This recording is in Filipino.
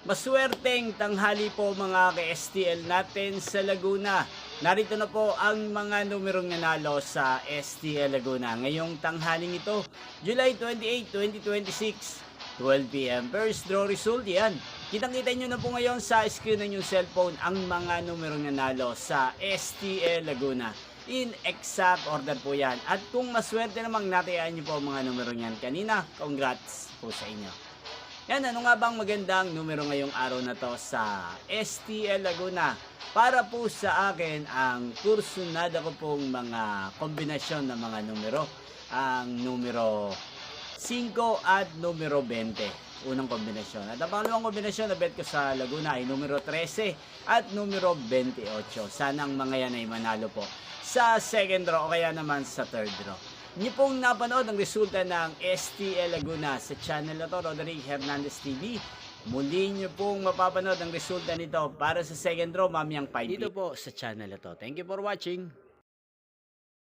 Maswerteng tanghali po mga ka-STL natin sa Laguna. Narito na po ang mga numerong nanalo sa STL Laguna. Ngayong tanghaling ito, July 28, 2026, 12 p.m. First draw result yan. Kitang-kita nyo na po ngayon sa screen ng inyong cellphone ang mga numerong nanalo sa STL Laguna. In exact order po yan. At kung maswerte namang natayaan nyo po ang mga numerong yan kanina, congrats po sa inyo. Yan, ano nga bang magandang numero ngayong araw na to sa STL Laguna? Para po sa akin, ang kursunada ko pong mga kombinasyon ng mga numero. Ang numero 5 at numero 20. Unang kombinasyon. At ang pangalawang kombinasyon na bet ko sa Laguna ay numero 13 at numero 28. Sanang mga yan ay manalo po sa second draw o kaya naman sa third draw. Niyo pong napanood ang resulta ng STL Laguna sa channel na to, Roderick Hernandez TV. Muli niyo pong mapapanood ang resulta nito para sa second draw mamayang 5 dito po sa channel na to. Thank you for watching.